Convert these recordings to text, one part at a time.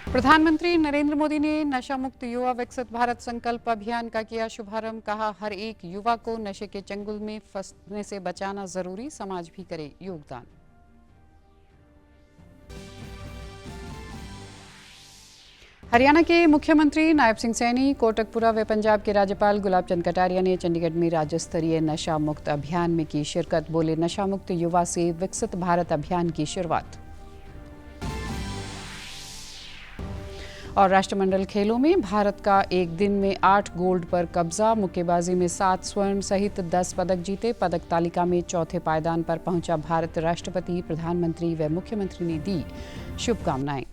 प्रधानमंत्री नरेंद्र मोदी ने नशा मुक्त युवा विकसित भारत संकल्प अभियान का किया शुभारंभ। कहा, हर एक युवा को नशे के चंगुल में फंसने से बचाना जरूरी, समाज भी करे योगदान। हरियाणा के मुख्यमंत्री नायब सिंह सैनी, कोटकपुरा व पंजाब के राज्यपाल गुलाब चंद कटारिया ने चंडीगढ़ में राज्य स्तरीय नशा मुक्त अभियान में की शिरकत। बोले, नशा मुक्त युवा से विकसित भारत अभियान की शुरुआत। और राष्ट्रमंडल खेलों में भारत का एक दिन में 8 गोल्ड पर कब्जा। मुक्केबाजी में 7 स्वर्ण सहित 10 पदक जीते। पदक तालिका में चौथे पायदान पर पहुंचा भारत। राष्ट्रपति, प्रधानमंत्री व मुख्यमंत्री ने दी शुभकामनाएं।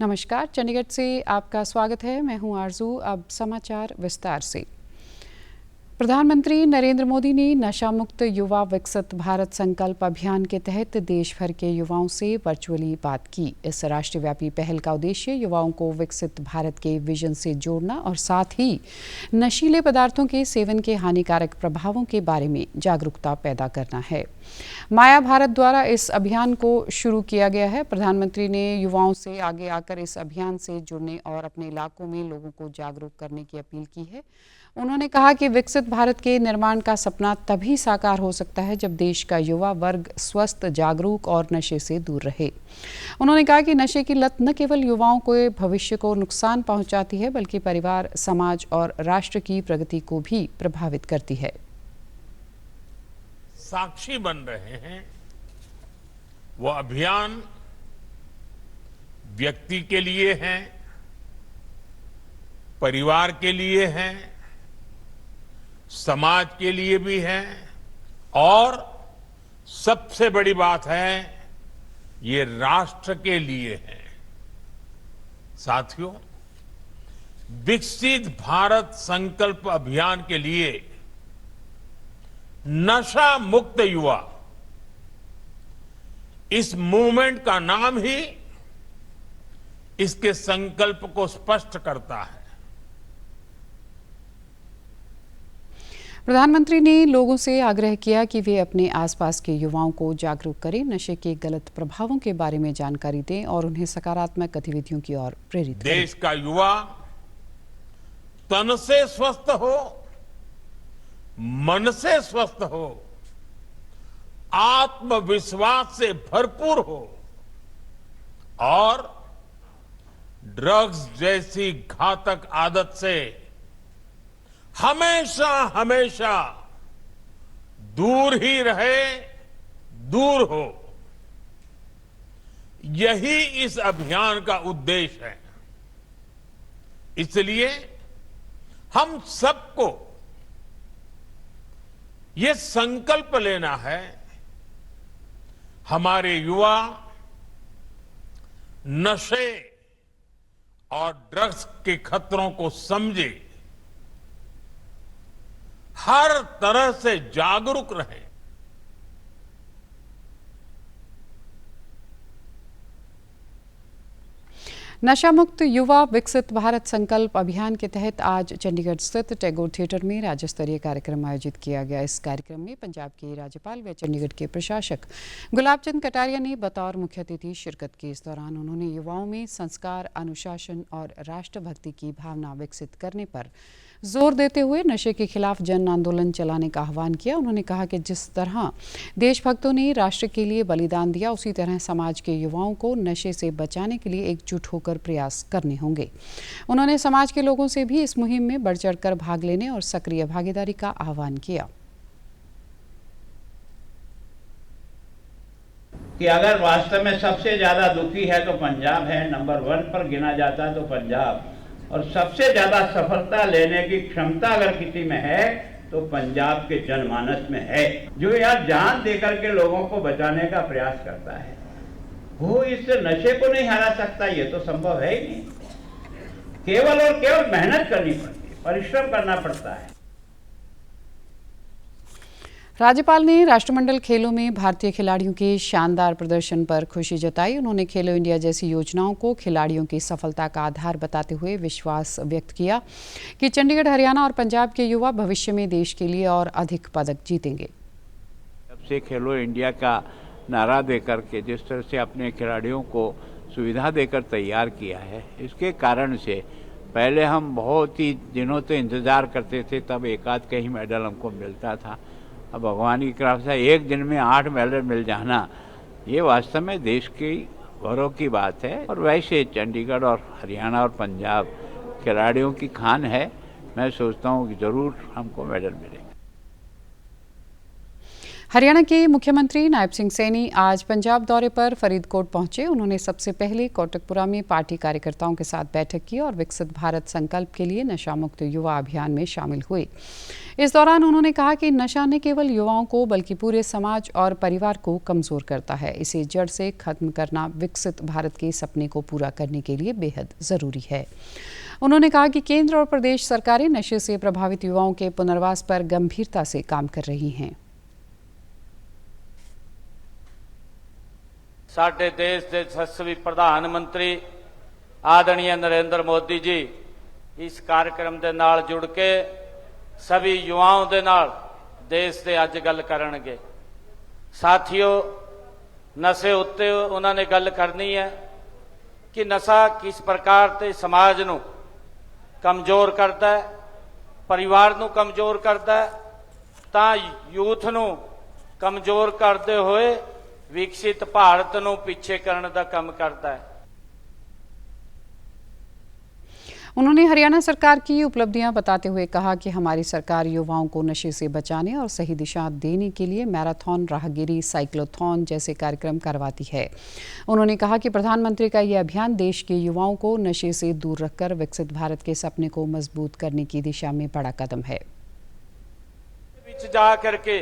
नमस्कार, चंडीगढ़ से आपका स्वागत है। मैं हूं आरजू। अब समाचार विस्तार से। प्रधानमंत्री नरेंद्र मोदी ने नशा मुक्त युवा विकसित भारत संकल्प अभियान के तहत देश भर के युवाओं से वर्चुअली बात की। इस राष्ट्रव्यापी पहल का उद्देश्य युवाओं को विकसित भारत के विजन से जोड़ना और साथ ही नशीले पदार्थों के सेवन के हानिकारक प्रभावों के बारे में जागरूकता पैदा करना है। माया भारत द्वारा इस अभियान को शुरू किया गया है। प्रधानमंत्री ने युवाओं से आगे आकर इस अभियान से जुड़ने और अपने इलाकों में लोगों को जागरूक करने की अपील की है। उन्होंने कहा कि विकसित भारत के निर्माण का सपना तभी साकार हो सकता है जब देश का युवा वर्ग स्वस्थ, जागरूक और नशे से दूर रहे। उन्होंने कहा कि नशे की लत न केवल युवाओं के भविष्य को नुकसान पहुंचाती है, बल्कि परिवार, समाज और राष्ट्र की प्रगति को भी प्रभावित करती है। साक्षी बन रहे हैं वो अभियान व्यक्ति के लिए है, परिवार के लिए है, समाज के लिए भी है और सबसे बड़ी बात है, ये राष्ट्र के लिए है। साथियों, विकसित भारत संकल्प अभियान के लिए नशा मुक्त युवा, इस मूवमेंट का नाम ही इसके संकल्प को स्पष्ट करता है। प्रधानमंत्री ने लोगों से आग्रह किया कि वे अपने आसपास के युवाओं को जागरूक करें, नशे के गलत प्रभावों के बारे में जानकारी दें और उन्हें सकारात्मक गतिविधियों की ओर प्रेरित करें। देश का युवा तन से स्वस्थ हो, मन से स्वस्थ हो, आत्मविश्वास से भरपूर हो और ड्रग्स जैसी घातक आदत से हमेशा हमेशा दूर ही रहे, दूर हो। यही इस अभियान का उद्देश्य है। इसलिए हम सबको ये संकल्प लेना है, हमारे युवा नशे और ड्रग्स के खतरों को समझे, हर तरह से जागरूक रहें। नशा मुक्त युवा विकसित भारत संकल्प अभियान के तहत आज चंडीगढ़ स्थित टैगोर थिएटर में राज्य स्तरीय कार्यक्रम आयोजित किया गया। इस कार्यक्रम में पंजाब के राज्यपाल व चंडीगढ़ के प्रशासक गुलाब चंद कटारिया ने बतौर मुख्य अतिथि शिरकत की। इस दौरान उन्होंने युवाओं में संस्कार, अनुशासन और राष्ट्रभक्ति की भावना विकसित करने पर जोर देते हुए नशे के खिलाफ जन आंदोलन चलाने का आह्वान किया। उन्होंने कहा कि जिस तरह देशभक्तों ने राष्ट्र के लिए बलिदान दिया, उसी तरह समाज के युवाओं को नशे से बचाने के लिए एकजुट होकर प्रयास करने होंगे। उन्होंने समाज के लोगों से भी इस मुहिम में बढ़ चढ़कर भाग लेने और सक्रिय भागीदारी का आह्वान किया। कि अगर वास्तव में सबसे ज्यादा दुखी है तो पंजाब है, नंबर 1 पर गिना जाता है तो पंजाब, और सबसे ज्यादा सफलता लेने की क्षमता अगर किसी में है तो पंजाब के जनमानस में है, जो यार जान देकर के लोगों को बचाने का प्रयास करता है। वो इस नशे को नहीं हरा सकता, ये तो संभव है ही नहीं। केवल और केवल मेहनत करनी पड़ती है, परिश्रम करना पड़ता है। राज्यपाल ने राष्ट्रमंडल खेलों में भारतीय खिलाड़ियों के शानदार प्रदर्शन पर खुशी जताई। उन्होंने खेलो इंडिया जैसी योजनाओं को खिलाड़ियों की सफलता का आधार बताते हुए विश्वास व्यक्त किया कि चंडीगढ़, हरियाणा और पंजाब के युवा भविष्य में देश के लिए और अधिक पदक जीतेंगे। जब से खेलो इंडिया का नारा देकर के जिस तरह से अपने खिलाड़ियों को सुविधा देकर तैयार किया है। इसके कारण से पहले हम बहुत ही दिनों से इंतज़ार करते थे, तब एक आध कहीं मेडल हमको मिलता था। अब भगवान की कृपा से एक दिन में 8 मेडल मिल जाना, ये वास्तव में देश की गौरव की बात है। और वैसे चंडीगढ़ और हरियाणा और पंजाब खिलाड़ियों की खान है। मैं सोचता हूँ कि ज़रूर हमको मेडल मिलेगा। हरियाणा के मुख्यमंत्री नायब सिंह सैनी आज पंजाब दौरे पर फरीदकोट पहुंचे। उन्होंने सबसे पहले कोटकपुरा में पार्टी कार्यकर्ताओं के साथ बैठक की और विकसित भारत संकल्प के लिए नशा मुक्त युवा अभियान में शामिल हुए। इस दौरान उन्होंने कहा कि नशा न केवल युवाओं को बल्कि पूरे समाज और परिवार को कमजोर करता है। इसे जड़ से खत्म करना विकसित भारत के सपने को पूरा करने के लिए बेहद जरूरी है। उन्होंने कहा कि केंद्र और प्रदेश सरकारें नशे से प्रभावित युवाओं के पुनर्वास पर गंभीरता से काम कर रही हैं। साडे देश के यशस्वी प्रधानमंत्री आदरणीय नरेंद्र मोदी जी इस कार्यक्रम के नाल जुड़ के सभी युवाओं के नाल देश से अज गल करनगे। साथियों, नशे उत्ते उन्होंने गल करनी है कि नशा किस प्रकार से समाज नूं कमजोर करता है, परिवार नूं कमजोर करता है, तां यूथ नूं कमजोर करते हुए विकसित भारत नूं पीछे करने का काम करता है। उन्होंने हरियाणा सरकार की उपलब्धियां बताते हुए कहा कि हमारी सरकार युवाओं को नशे से बचाने और सही दिशा देने के लिए मैराथन, राहगिरी, साइक्लोथॉन जैसे कार्यक्रम करवाती है। उन्होंने कहा कि प्रधानमंत्री का यह अभियान देश के युवाओं को नशे से दूर रखकर विकसित भारत के सपने को मजबूत करने की दिशा में बड़ा कदम है। जा करके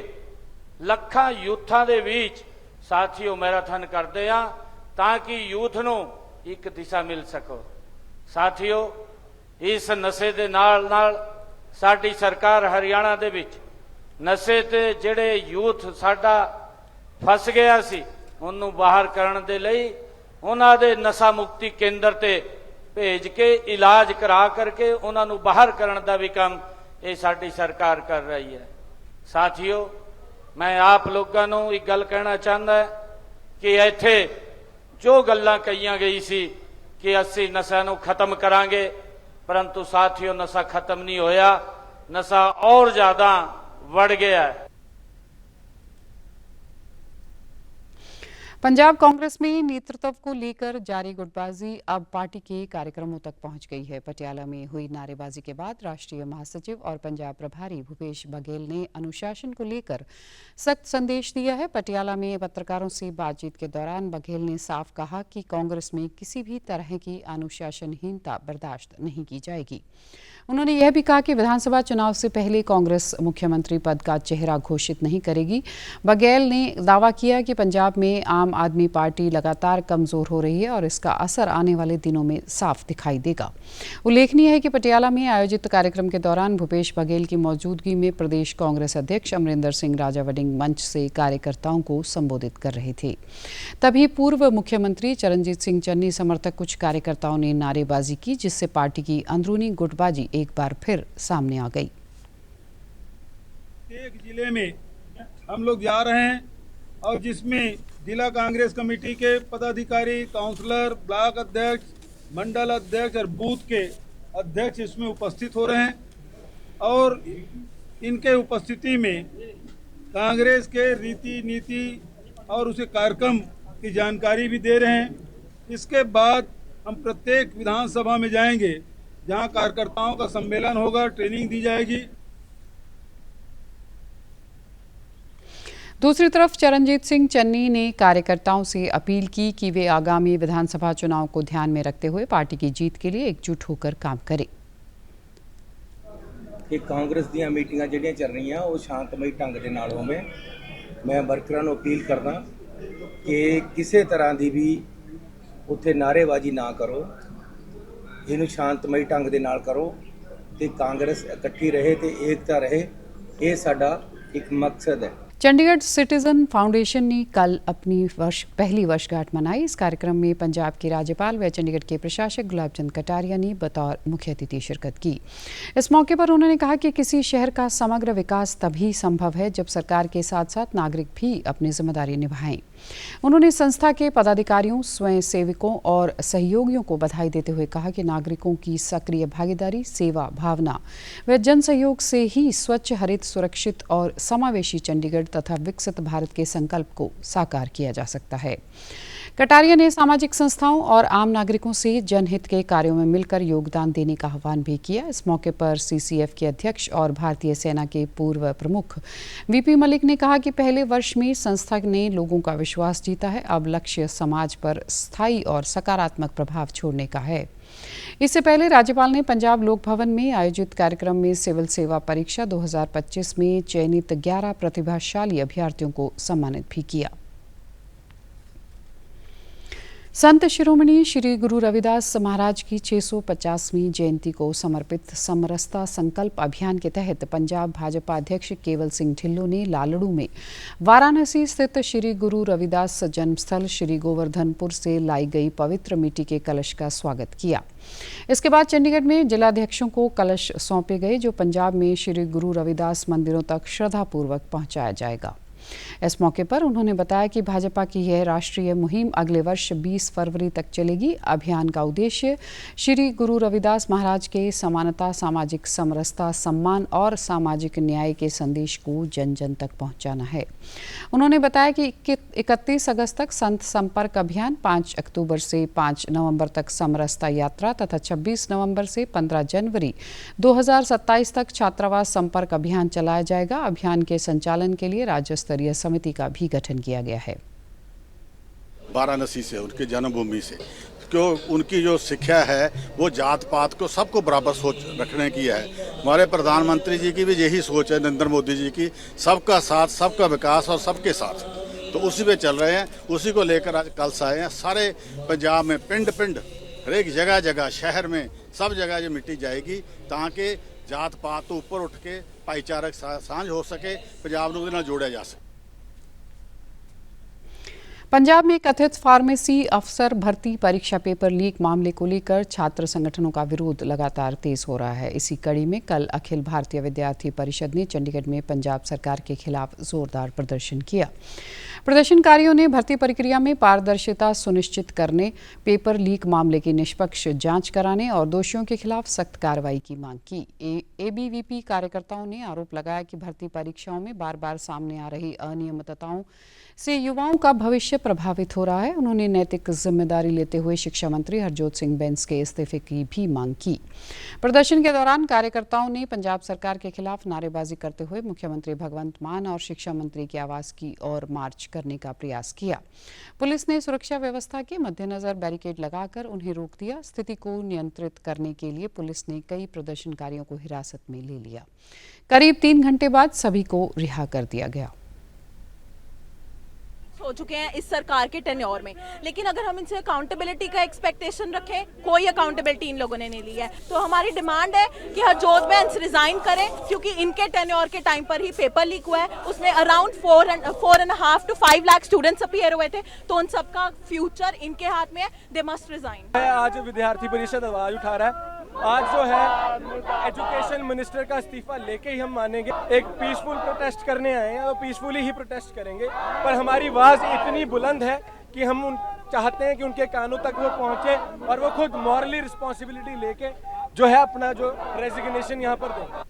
लखा यूथां दे बीच साथियों मैराथन करते हैं ताकि यूथ नूं एक दिशा मिल सको। साथियों, इस नशे दे नाल नाल साडी सरकार हरियाणा दे विच नशे ते जिहड़े यूथ साडा फस गया सी उन्होंने बाहर करने दे लई उन्हां दे नशा मुक्ति केंद्र ते भेज के इलाज करा करके उन्होंने बाहर करने का भी काम ये साडी सरकार कर रही है। साथियों, मैं आप लोगों को एक गल कहना चाहता है कि इत्थे जो गल्लां कहीआं गई सी कि असी नशा नूं खत्म करांगे, परंतु साथियों नशा खत्म नहीं होया, नशा और ज्यादा बढ़ गया है। पंजाब कांग्रेस में नेतृत्व को लेकर जारी गुटबाजी अब पार्टी के कार्यक्रमों तक पहुंच गई है। पटियाला में हुई नारेबाजी के बाद राष्ट्रीय महासचिव और पंजाब प्रभारी भूपेश बघेल ने अनुशासन को लेकर सख्त संदेश दिया है। पटियाला में पत्रकारों से बातचीत के दौरान बघेल ने साफ कहा कि कांग्रेस में किसी भी तरह की अनुशासनहीनता बर्दाश्त नहीं की जाएगी। उन्होंने यह भी कहा कि विधानसभा चुनाव से पहले कांग्रेस मुख्यमंत्री पद का चेहरा घोषित नहीं करेगी। बघेल ने दावा किया कि पंजाब में आम आदमी पार्टी लगातार कमजोर हो रही है और इसका असर आने वाले दिनों में साफ दिखाई देगा। उल्लेखनीय है कि पटियाला में आयोजित कार्यक्रम के दौरान भूपेश बघेल की मौजूदगी में प्रदेश कांग्रेस अध्यक्ष अमरिंदर सिंह राजा वडिंग मंच से कार्यकर्ताओं को संबोधित कर रहे थे। तभी पूर्व मुख्यमंत्री चरणजीत सिंह चन्नी समर्थक कुछ कार्यकर्ताओं ने नारेबाजी की, जिससे पार्टी की अंदरूनी गुटबाजी एक बार फिर सामने आ गई। एक जिले में हम लोग जा रहे हैं और जिसमें जिला कांग्रेस कमेटी के पदाधिकारी, काउंसलर, ब्लॉक अध्यक्ष, मंडल अध्यक्ष और बूथ के अध्यक्ष इसमें उपस्थित हो रहे हैं और इनके उपस्थिति में कांग्रेस के रीति नीति और उसे कार्यक्रम की जानकारी भी दे रहे हैं। इसके बाद हम प्रत्येक विधानसभा में जाएंगे जहां कार्यकर्ताओं का सम्मेलन होगा, ट्रेनिंग दी जाएगी। दूसरी तरफ चरणजीत सिंह चन्नी ने कार्यकर्ताओं से अपील की कि वे आगामी विधानसभा चुनाव को ध्यान में रखते हुए पार्टी की जीत के लिए एकजुट होकर काम करें। कि कांग्रेस दी मीटिंगां जिहड़ियां चल रही वो शांतमई ढंग दे नाल होवे। मैं वर्करां नूं अपील करदा कि किसी तरह की भी उत्थे नारेबाजी ना करो, इनू शांतमई ढंग दे नाल करो ते कांग्रेस इकट्ठी रहे ते एकता रहे, ये साडा एक मकसद है। चंडीगढ़ सिटीजन फाउंडेशन ने कल अपनी पहली वर्षगांठ मनाई। इस कार्यक्रम में पंजाब के राज्यपाल व चंडीगढ़ के प्रशासक गुलाब चंद कटारिया ने बतौर मुख्य अतिथि शिरकत की। इस मौके पर उन्होंने कहा कि किसी शहर का समग्र विकास तभी संभव है जब सरकार के साथ साथ नागरिक भी अपनी जिम्मेदारी निभाएं। उन्होंने संस्था के पदाधिकारियों, स्वयंसेवकों और सहयोगियों को बधाई देते हुए कहा कि नागरिकों की सक्रिय भागीदारी, सेवा भावना व जन सहयोग से ही स्वच्छ, हरित, सुरक्षित और समावेशी चंडीगढ़ तथा विकसित भारत के संकल्प को साकार किया जा सकता है। कटारिया ने सामाजिक संस्थाओं और आम नागरिकों से जनहित के कार्यों में मिलकर योगदान देने का आह्वान भी किया। इस मौके पर सीसीएफ के अध्यक्ष और भारतीय सेना के पूर्व प्रमुख वीपी मलिक ने कहा कि पहले वर्ष में संस्था ने लोगों का विश्वास जीता है। अब लक्ष्य समाज पर स्थायी और सकारात्मक प्रभाव छोड़ने का है। इससे पहले राज्यपाल ने पंजाब लोक भवन में आयोजित कार्यक्रम में सिविल सेवा परीक्षा 2025 में चयनित 11 प्रतिभाशाली अभ्यर्थियों को सम्मानित भी किया। संत शिरोमणि श्री गुरु रविदास महाराज की 650वीं जयंती को समर्पित समरसता संकल्प अभियान के तहत पंजाब भाजपा अध्यक्ष केवल सिंह ढिल्लों ने लालड़ू में वाराणसी स्थित श्री गुरु रविदास जन्मस्थल श्री गोवर्धनपुर से लाई गई पवित्र मिट्टी के कलश का स्वागत किया। इसके बाद चंडीगढ़ में जिलाध्यक्षों को कलश सौंपे गए, जो पंजाब में श्री गुरु रविदास मंदिरों तक श्रद्धापूर्वक पहुंचाया जाएगा। इस मौके पर उन्होंने बताया कि भाजपा की यह राष्ट्रीय मुहिम अगले वर्ष 20 फरवरी तक चलेगी। अभियान का उद्देश्य श्री गुरु रविदास महाराज के समानता, सामाजिक समरसता, सम्मान और सामाजिक न्याय के संदेश को जन जन तक पहुंचाना है। उन्होंने बताया कि 31 अगस्त तक संत संपर्क अभियान, 5 अक्टूबर से 5 नवंबर तक समरसता यात्रा तथा 26 नवंबर से 15 जनवरी 2027 तक छात्रावास संपर्क अभियान चलाया जाएगा। अभियान के संचालन के लिए राज्य स्तरीय समिति का भी गठन किया गया है। वाराणसी से, उनकी जन्मभूमि से, क्यों उनकी जो शिक्षा है वो जात पात को सबको बराबर सोच रखने की है। हमारे प्रधानमंत्री जी की भी यही सोच है, नरेंद्र मोदी जी की, सबका साथ, सबका विकास और सबके साथ, तो उसी पे चल रहे हैं। उसी को लेकर आज कल से आए हैं। सारे पंजाब में पिंड पिंड, हर एक जगह जगह, शहर में सब जगह ये मिट्टी जाएगी ताकि जात पात तो ऊपर उठ के भाईचारक सांझ हो सके, पंजाब को ना जोड़ा जा सके। पंजाब में कथित फार्मेसी अफसर भर्ती परीक्षा पेपर लीक मामले को लेकर छात्र संगठनों का विरोध लगातार तेज हो रहा है। इसी कड़ी में कल अखिल भारतीय विद्यार्थी परिषद ने चंडीगढ़ में पंजाब सरकार के खिलाफ जोरदार प्रदर्शन किया। प्रदर्शनकारियों ने भर्ती प्रक्रिया में पारदर्शिता सुनिश्चित करने, पेपर लीक मामले की निष्पक्ष जांच कराने और दोषियों के खिलाफ सख्त कार्रवाई की मांग की। एबीवीपी कार्यकर्ताओं ने आरोप लगाया कि भर्ती परीक्षाओं में बार बार सामने आ रही अनियमितताओं से युवाओं का भविष्य प्रभावित हो रहा है। उन्होंने नैतिक जिम्मेदारी लेते हुए शिक्षा मंत्री हरजोत सिंह बैंस के इस्तीफे की भी मांग की। प्रदर्शन के दौरान कार्यकर्ताओं ने पंजाब सरकार के खिलाफ नारेबाजी करते हुए मुख्यमंत्री भगवंत मान और शिक्षा मंत्री के आवास की ओर मार्च करने का प्रयास किया। पुलिस ने सुरक्षा व्यवस्था के मद्देनजर बैरिकेड लगाकर उन्हें रोक दिया। स्थिति को नियंत्रित करने के लिए पुलिस ने कई प्रदर्शनकारियों को हिरासत में ले लिया। करीब 3 घंटे बाद सभी को रिहा कर दिया गया। हो चुके हैं इस सरकार के टेन्योर में, लेकिन अगर हम इनसे अकाउंटेबिलिटी का एक्सपेक्टेशन रखें, कोई अकाउंटेबिलिटी इन लोगों ने नहीं ली है। तो हमारी डिमांड है कि हरजोत बैंस रिजाइन करें, क्योंकि इनके टेन्योर के टाइम पर ही पेपर लीक हुआ है। उसमें around 4.5 to 5 lakh students appear हुए थे, तो उन सबका फ्यूचर इनके हाथ में है। They must resign. आज विद्यार्थी परिषद आवाज उठा रहा है। आज जो है एजुकेशन मिनिस्टर का इस्तीफा लेके ही हम मानेंगे। एक पीसफुल प्रोटेस्ट करने आए हैं और पीसफुली ही प्रोटेस्ट करेंगे, पर हमारी आवाज इतनी बुलंद है कि हम चाहते हैं कि उनके कानों तक वो पहुंचे और वो खुद मॉरली रिस्पॉन्सिबिलिटी लेके जो है अपना जो रेजिग्नेशन यहाँ पर दें।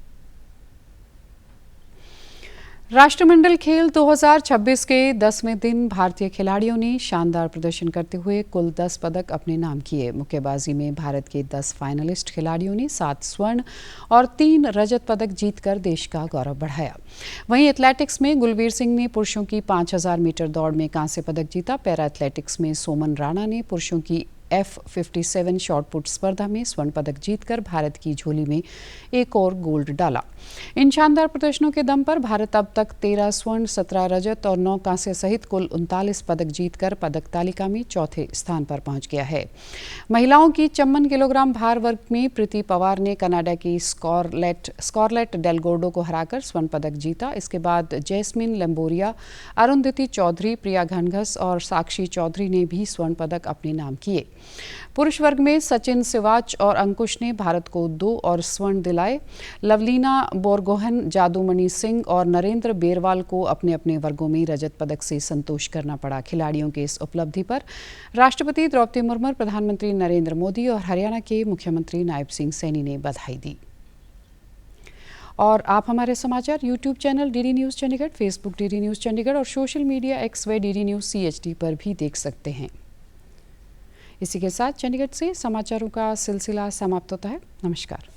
राष्ट्रमंडल खेल 2026 के 10वें दिन भारतीय खिलाड़ियों ने शानदार प्रदर्शन करते हुए कुल 10 पदक अपने नाम किए। मुक्केबाजी में भारत के 10 फाइनलिस्ट खिलाड़ियों ने 7 स्वर्ण और 3 रजत पदक जीतकर देश का गौरव बढ़ाया। वहीं एथलेटिक्स में गुलवीर सिंह ने पुरुषों की 5000 मीटर दौड़ में कांस्य पदक जीता। पैरा एथलेटिक्स में सोमन राणा ने पुरुषों की F57 शॉटपुट स्पर्धा में स्वर्ण पदक जीतकर भारत की झोली में एक और गोल्ड डाला। इन शानदार प्रदर्शनों के दम पर भारत अब तक 13 स्वर्ण, 17 रजत और 9 कांस्य सहित कुल 39 पदक जीतकर पदक तालिका में चौथे स्थान पर पहुंच गया है। महिलाओं की 54 किलोग्राम भार वर्ग में प्रीति पवार ने कनाडा की स्कारलेट डेलगोर्डो को हराकर स्वर्ण पदक जीता। इसके बाद जैस्मिन लंबोरिया, अरुंधति चौधरी, प्रिया घनघस और साक्षी चौधरी ने भी स्वर्ण पदक अपने नाम किए। पुरुष वर्ग में सचिन सिवाच और अंकुश ने भारत को 2 और स्वर्ण दिलाए। लवलीना बोरगोहन, जादूमणि सिंह और नरेंद्र बेरवाल को अपने अपने वर्गों में रजत पदक से संतोष करना पड़ा। खिलाड़ियों की इस उपलब्धि पर राष्ट्रपति द्रौपदी मुर्मू, प्रधानमंत्री नरेंद्र मोदी और हरियाणा के मुख्यमंत्री नायब सिंह सैनी ने बधाई दी। और आप हमारे समाचार YouTube channel DD news Chandigarh, Facebook DD news Chandigarh और सोशल मीडिया एक्स व डीडी न्यूज़ CHD पर भी देख सकते हैं। इसी के साथ चंडीगढ़ से समाचारों का सिलसिला समाप्त होता है। नमस्कार।